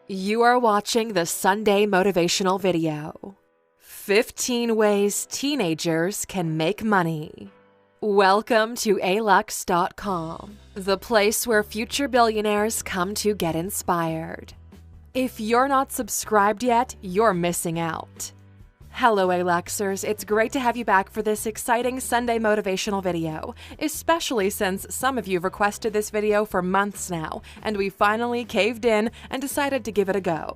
You are watching the Sunday motivational video. 15 ways teenagers can make money. Welcome to alux.com, the place where future billionaires come to get inspired. If you're not subscribed yet, you're missing out. Hello Aluxers, it's great to have you back for this exciting Sunday motivational video, especially since some of you have requested this video for months now, and we finally caved in and decided to give it a go.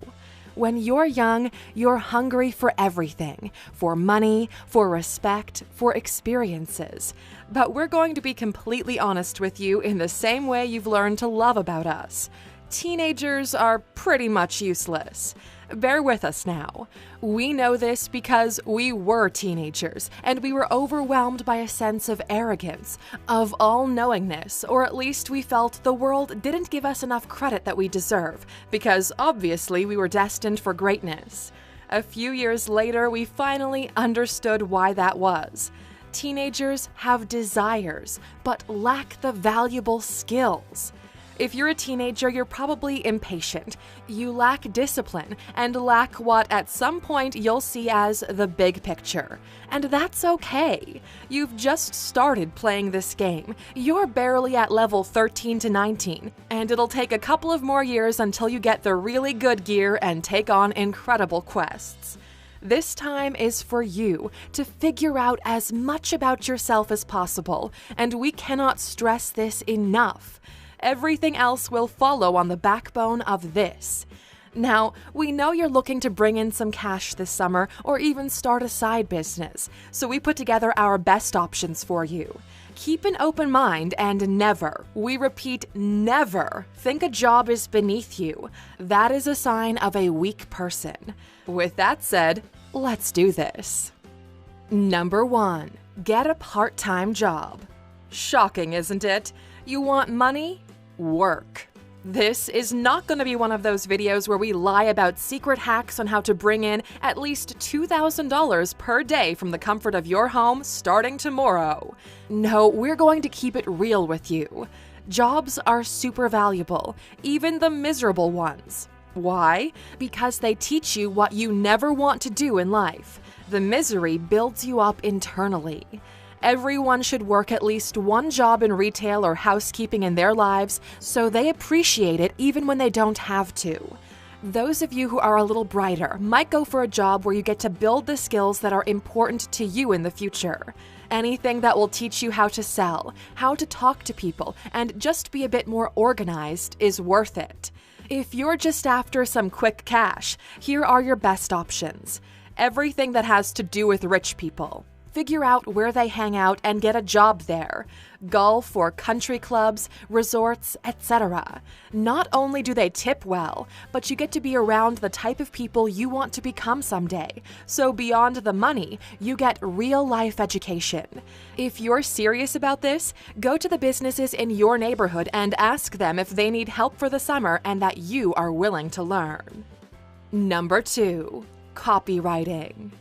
When you're young, you're hungry for everything, for money, for respect, for experiences. But we're going to be completely honest with you in the same way you've learned to love about us. Teenagers are pretty much useless. Bear with us now. We know this because we were teenagers, and we were overwhelmed by a sense of arrogance, of all-knowingness, or at least we felt the world didn't give us enough credit that we deserve, because obviously we were destined for greatness. A few years later, we finally understood why that was. Teenagers have desires, but lack the valuable skills. If you're a teenager, you're probably impatient. You lack discipline and lack what at some point you'll see as the big picture. And that's okay. You've just started playing this game. You're barely at level 13 to 19, and it'll take a couple of more years until you get the really good gear and take on incredible quests. This time is for you to figure out as much about yourself as possible, and we cannot stress this enough. Everything else will follow on the backbone of this. Now, we know you're looking to bring in some cash this summer or even start a side business, so we put together our best options for you. Keep an open mind and never, we repeat never, think a job is beneath you. That is a sign of a weak person. With that said, let's do this. Number 1. Get a part-time job. Shocking, isn't it? You want money? Work. This is not going to be one of those videos where we lie about secret hacks on how to bring in at least $2,000 per day from the comfort of your home starting tomorrow. No, we're going to keep it real with you. Jobs are super valuable, even the miserable ones. Why? Because they teach you what you never want to do in life. The misery builds you up internally. Everyone should work at least one job in retail or housekeeping in their lives, so they appreciate it even when they don't have to. Those of you who are a little brighter might go for a job where you get to build the skills that are important to you in the future. Anything that will teach you how to sell, how to talk to people, and just be a bit more organized is worth it. If you're just after some quick cash, here are your best options. Everything that has to do with rich people. Figure out where they hang out and get a job there. Golf or country clubs, resorts, etc. Not only do they tip well, but you get to be around the type of people you want to become someday. So beyond the money, you get real-life education. If you're serious about this, go to the businesses in your neighborhood and ask them if they need help for the summer and that you are willing to learn. Number 2. Copywriting.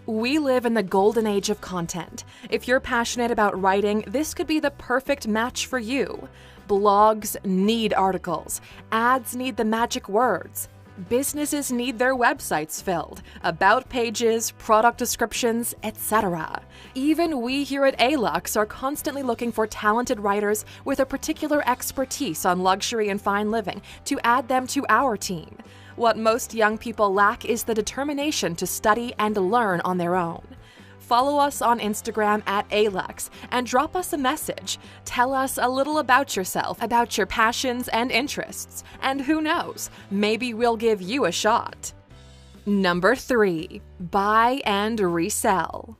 We live in the golden age of content. If you're passionate about writing, this could be the perfect match for you. Blogs need articles. Ads need the magic words. Businesses need their websites filled, about pages, product descriptions, etc. Even we here at Alux are constantly looking for talented writers with a particular expertise on luxury and fine living to add them to our team. What most young people lack is the determination to study and learn on their own. Follow us on Instagram at Alux and drop us a message. Tell us a little about yourself, about your passions and interests, and who knows, maybe we'll give you a shot. Number 3. Buy and resell.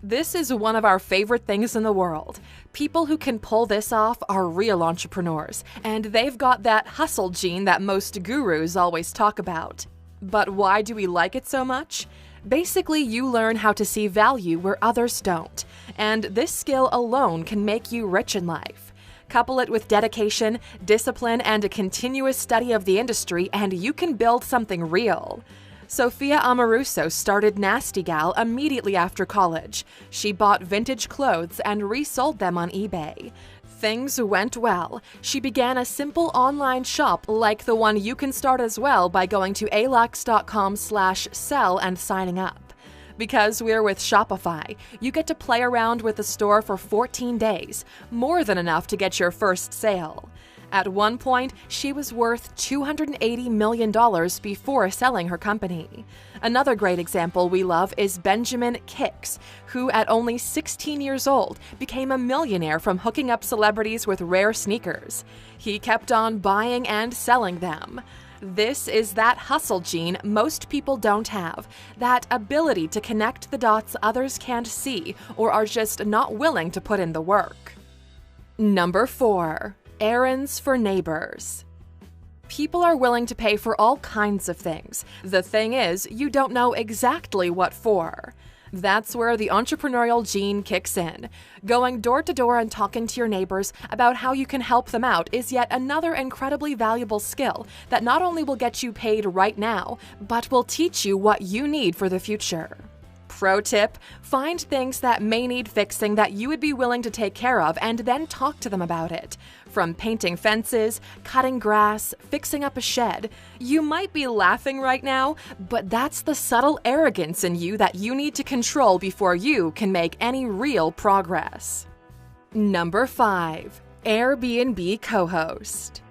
This is one of our favorite things in the world. People who can pull this off are real entrepreneurs, and they've got that hustle gene that most gurus always talk about. But why do we like it so much? Basically, you learn how to see value where others don't, and this skill alone can make you rich in life. Couple it with dedication, discipline, and a continuous study of the industry, and you can build something real. Sophia Amoruso started Nasty Gal immediately after college. She bought vintage clothes and resold them on eBay. Things went well. She began a simple online shop like the one you can start as well by going to alux.com/sell and signing up. Because we're with Shopify, you get to play around with the store for 14 days, more than enough to get your first sale. At one point, she was worth $280 million before selling her company. Another great example we love is Benjamin Kix, who at only 16 years old became a millionaire from hooking up celebrities with rare sneakers. He kept on buying and selling them. This is that hustle gene most people don't have, that ability to connect the dots others can't see or are just not willing to put in the work. Number 4. Errands for neighbors. People are willing to pay for all kinds of things. The thing is, you don't know exactly what for. That's where the entrepreneurial gene kicks in. Going door to door and talking to your neighbors about how you can help them out is yet another incredibly valuable skill that not only will get you paid right now, but will teach you what you need for the future. Pro tip: find things that may need fixing that you would be willing to take care of and then talk to them about it. From painting fences, cutting grass, fixing up a shed. You might be laughing right now, but that's the subtle arrogance in you that you need to control before you can make any real progress. Number 5. Airbnb co-host.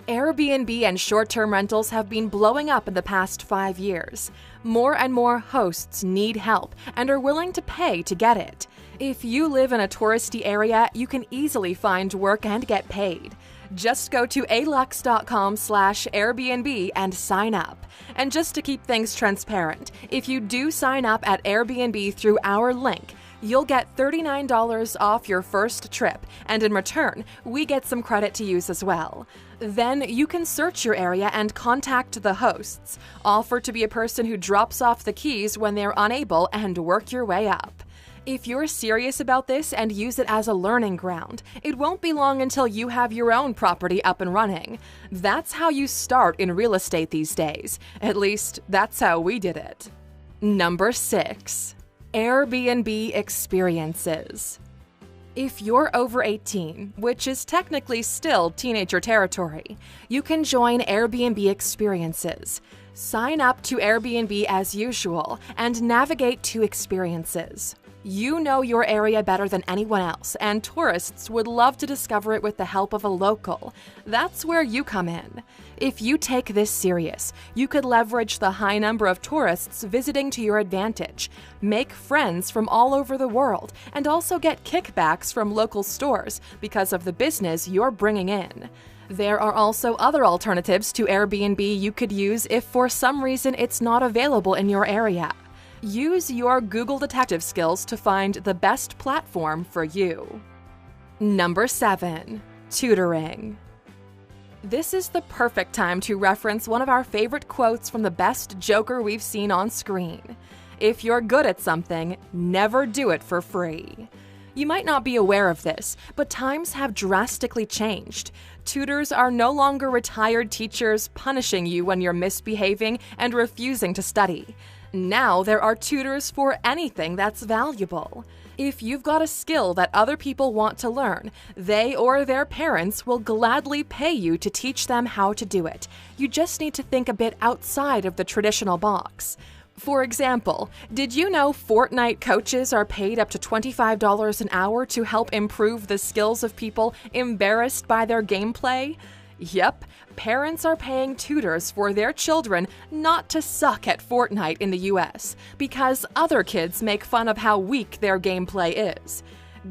Airbnb and short-term rentals have been blowing up in the past 5 years. More and more hosts need help and are willing to pay to get it. If you live in a touristy area, you can easily find work and get paid. Just go to alux.com/Airbnb and sign up. And just to keep things transparent, if you do sign up at Airbnb through our link, you'll get $39 off your first trip, and in return, we get some credit to use as well. Then you can search your area and contact the hosts, offer to be a person who drops off the keys when they're unable, and work your way up. If you're serious about this and use it as a learning ground, it won't be long until you have your own property up and running. That's how you start in real estate these days. At least, that's how we did it. Number 6. Airbnb experiences. If you're over 18, which is technically still teenager territory, you can join Airbnb experiences. Sign up to Airbnb as usual and navigate to experiences. You know your area better than anyone else, and tourists would love to discover it with the help of a local. That's where you come in. If you take this serious, you could leverage the high number of tourists visiting to your advantage, make friends from all over the world, and also get kickbacks from local stores because of the business you're bringing in. There are also other alternatives to Airbnb you could use if for some reason it's not available in your area. Use your Google detective skills to find the best platform for you. Number 7. Tutoring. This is the perfect time to reference one of our favorite quotes from the best Joker we've seen on screen. If you're good at something, never do it for free. You might not be aware of this, but times have drastically changed. Tutors are no longer retired teachers punishing you when you're misbehaving and refusing to study. Now there are tutors for anything that's valuable. If you've got a skill that other people want to learn, they or their parents will gladly pay you to teach them how to do it. You just need to think a bit outside of the traditional box. For example, did you know Fortnite coaches are paid up to $25 an hour to help improve the skills of people embarrassed by their gameplay? Yep, parents are paying tutors for their children not to suck at Fortnite in the US, because other kids make fun of how weak their gameplay is.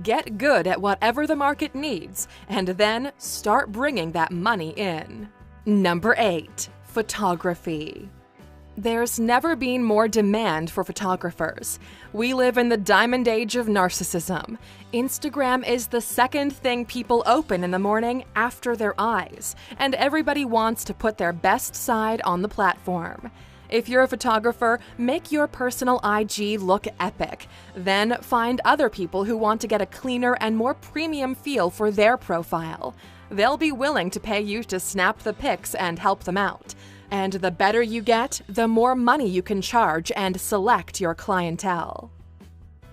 Get good at whatever the market needs, and then start bringing that money in. Number 8. Photography. There's never been more demand for photographers. We live in the diamond age of narcissism. Instagram is the second thing people open in the morning after their eyes, and everybody wants to put their best side on the platform. If you're a photographer, make your personal IG look epic. Then find other people who want to get a cleaner and more premium feel for their profile. They'll be willing to pay you to snap the pics and help them out. And the better you get, the more money you can charge and select your clientele.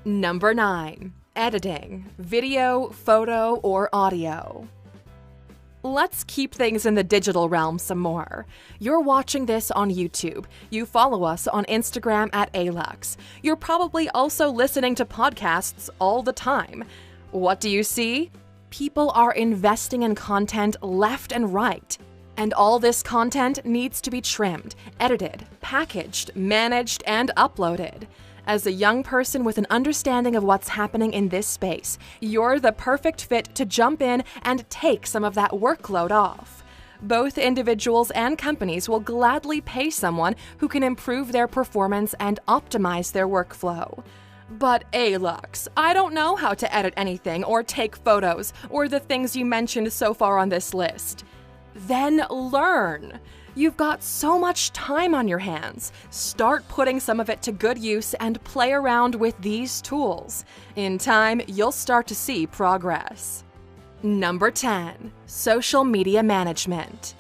Number 9. editing, video, photo, or audio. Let's keep things in the digital realm some more. You're watching this on YouTube. You follow us on Instagram at Alux. You're probably also listening to podcasts all the time. What do you see? People are investing in content left and right. And all this content needs to be trimmed, edited, packaged, managed, and uploaded. As a young person with an understanding of what's happening in this space, you're the perfect fit to jump in and take some of that workload off. Both individuals and companies will gladly pay someone who can improve their performance and optimize their workflow. But Alux, I don't know how to edit anything or take photos or the things you mentioned so far on this list. Then learn. You've got so much time on your hands. Start putting some of it to good use and play around with these tools. In time, you'll start to see progress. Number 10, social media management.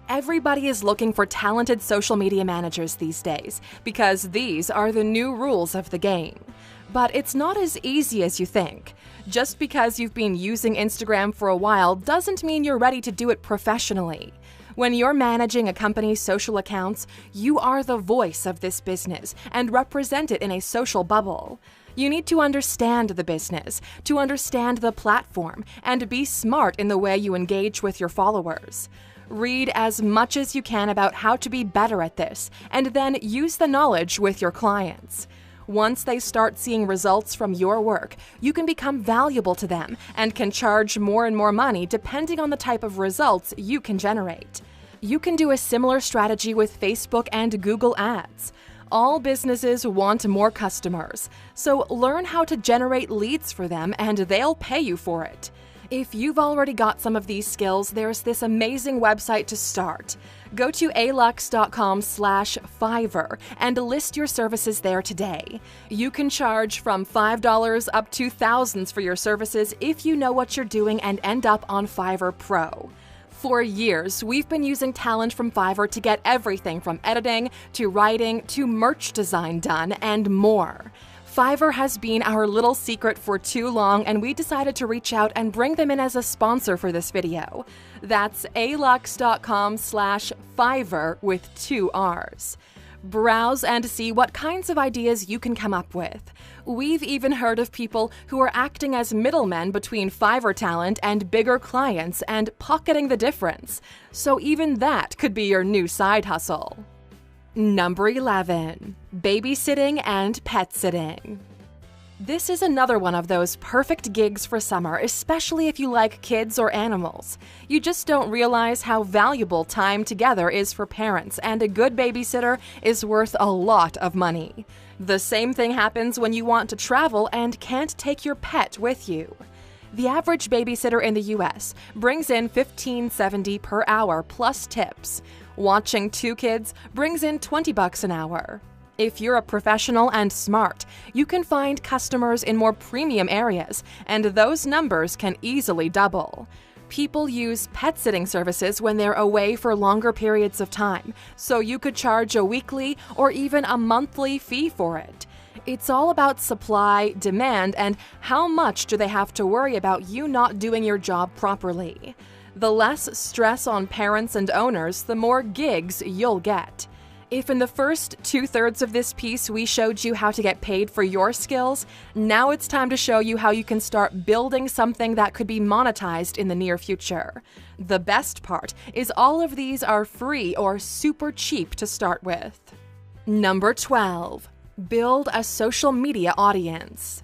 Everybody is looking for talented social media managers these days because these are the new rules of the game. But it's not as easy as you think. Just because you've been using Instagram for a while doesn't mean you're ready to do it professionally. When you're managing a company's social accounts, you are the voice of this business and represent it in a social bubble. You need to understand the business, to understand the platform, and be smart in the way you engage with your followers. Read as much as you can about how to be better at this, and then use the knowledge with your clients. Once they start seeing results from your work, you can become valuable to them and can charge more and more money depending on the type of results you can generate. You can do a similar strategy with Facebook and Google Ads. All businesses want more customers, so learn how to generate leads for them and they'll pay you for it. If you've already got some of these skills, there's this amazing website to start. Go to alux.com/Fiverr and list your services there today. You can charge from $5 up to thousands for your services if you know what you're doing and end up on Fiverr Pro. For years, we've been using talent from Fiverr to get everything from editing to writing to merch design done and more. Fiverr has been our little secret for too long, and we decided to reach out and bring them in as a sponsor for this video. That's alux.com/Fiverr with 2 R's. Browse and see what kinds of ideas you can come up with. We've even heard of people who are acting as middlemen between Fiverr talent and bigger clients and pocketing the difference. So even that could be your new side hustle. Number 11, babysitting and pet sitting. This is another one of those perfect gigs for summer, especially if you like kids or animals. You just don't realize how valuable time together is for parents, and a good babysitter is worth a lot of money. The same thing happens when you want to travel and can't take your pet with you. The average babysitter in the US brings in $15.70 per hour plus tips. Watching 2 kids brings in $20 an hour. If you're a professional and smart, you can find customers in more premium areas, and those numbers can easily double. People use pet sitting services when they're away for longer periods of time, so you could charge a weekly or even a monthly fee for it. It's all about supply, demand, and how much do they have to worry about you not doing your job properly. The less stress on parents and owners, the more gigs you'll get. If in the first 2/3 of this piece we showed you how to get paid for your skills, now it's time to show you how you can start building something that could be monetized in the near future. The best part is all of these are free or super cheap to start with. Number 12, build a social media audience.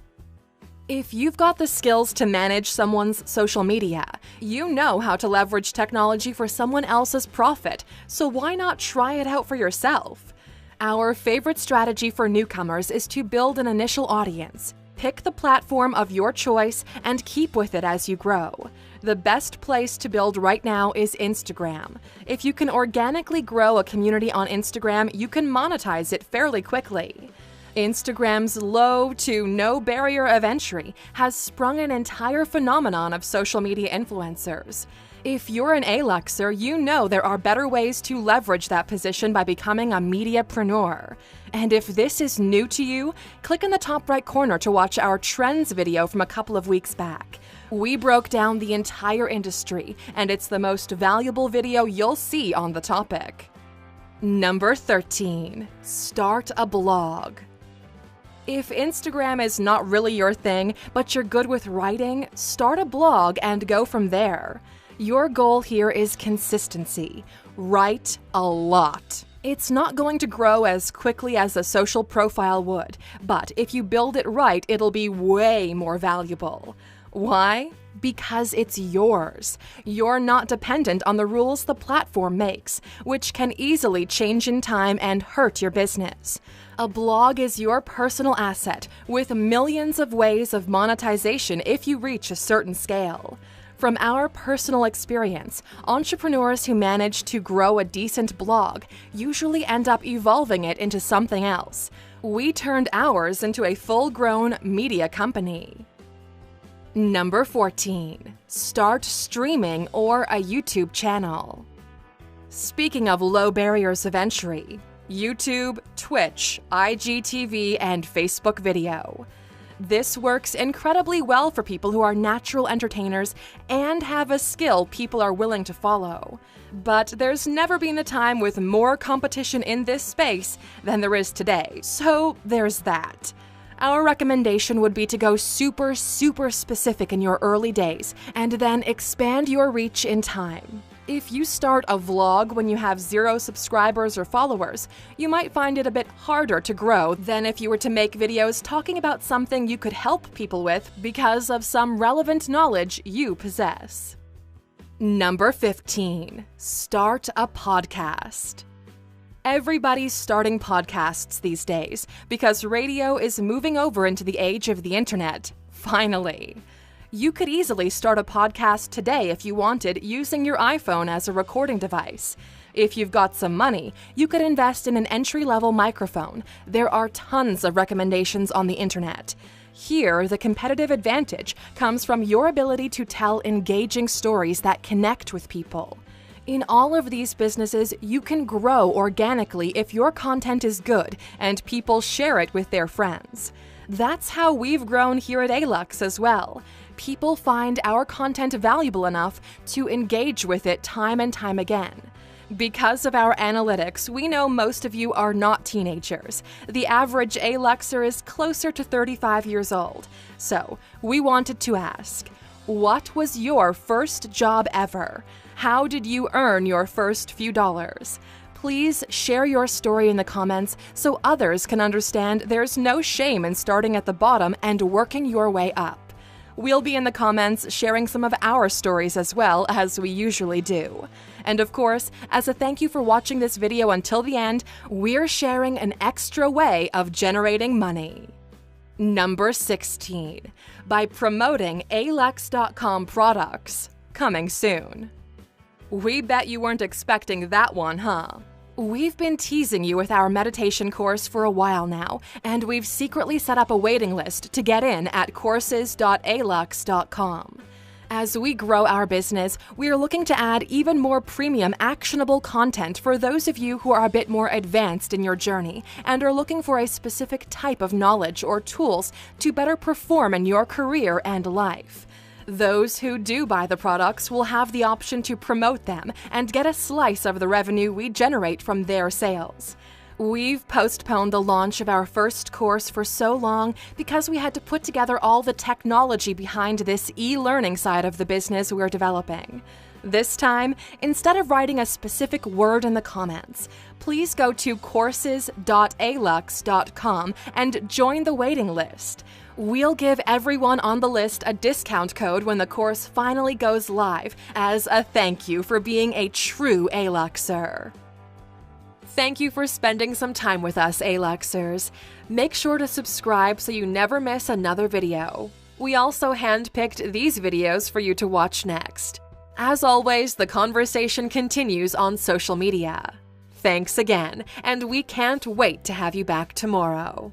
If you've got the skills to manage someone's social media, you know how to leverage technology for someone else's profit, so why not try it out for yourself? Our favorite strategy for newcomers is to build an initial audience. Pick the platform of your choice and keep with it as you grow. The best place to build right now is Instagram. If you can organically grow a community on Instagram, you can monetize it fairly quickly. Instagram's low to no barrier of entry has sprung an entire phenomenon of social media influencers. If you're an Aluxer, you know there are better ways to leverage that position by becoming a mediapreneur. And if this is new to you, click in the top right corner to watch our trends video from a couple of weeks back. We broke down the entire industry, and it's the most valuable video you'll see on the topic. Number 13. Start a blog. If Instagram is not really your thing, but you're good with writing, start a blog and go from there. Your goal here is consistency. Write a lot. It's not going to grow as quickly as a social profile would, but if you build it right, it'll be way more valuable. Why? Because it's yours. You're not dependent on the rules the platform makes, which can easily change in time and hurt your business. A blog is your personal asset, with millions of ways of monetization if you reach a certain scale. From our personal experience, entrepreneurs who manage to grow a decent blog usually end up evolving it into something else. We turned ours into a full-grown media company. Number 14. Start streaming or a YouTube channel. Speaking of low barriers of entry, YouTube, Twitch, IGTV, and Facebook video. This works incredibly well for people who are natural entertainers and have a skill people are willing to follow. But there's never been a time with more competition in this space than there is today, so there's that. Our recommendation would be to go super specific in your early days and then expand your reach in time. If you start a vlog when you have 0 subscribers or followers, you might find it a bit harder to grow than if you were to make videos talking about something you could help people with because of some relevant knowledge you possess. Number 15. Start a podcast. Everybody's starting podcasts these days because radio is moving over into the age of the internet, finally. You could easily start a podcast today if you wanted, using your iPhone as a recording device. If you've got some money, you could invest in an entry-level microphone. There are tons of recommendations on the internet. Here, the competitive advantage comes from your ability to tell engaging stories that connect with people. In all of these businesses, you can grow organically if your content is good and people share it with their friends. That's how we've grown here at Alux as well. People find our content valuable enough to engage with it time and time again. Because of our analytics, we know most of you are not teenagers. The average Aluxer is closer to 35 years old. So, we wanted to ask, what was your first job ever? How did you earn your first few dollars? Please share your story in the comments so others can understand there's no shame in starting at the bottom and working your way up. We'll be in the comments sharing some of our stories as well, as we usually do. And of course, as a thank you for watching this video until the end, we're sharing an extra way of generating money. Number 16. By promoting Alux.com products. Coming soon. We bet you weren't expecting that one, huh? We've been teasing you with our meditation course for a while now, and we've secretly set up a waiting list to get in at courses.alux.com. As we grow our business, we are looking to add even more premium, actionable content for those of you who are a bit more advanced in your journey and are looking for a specific type of knowledge or tools to better perform in your career and life. Those who do buy the products will have the option to promote them and get a slice of the revenue we generate from their sales. We've postponed the launch of our first course for so long because we had to put together all the technology behind this e-learning side of the business we're developing. This time, instead of writing a specific word in the comments, please go to courses.alux.com and join the waiting list. We'll give everyone on the list a discount code when the course finally goes live as a thank you for being a true Aluxer. Thank you for spending some time with us, Aluxers. Make sure to subscribe so you never miss another video. We also handpicked these videos for you to watch next. As always, the conversation continues on social media. Thanks again, and we can't wait to have you back tomorrow.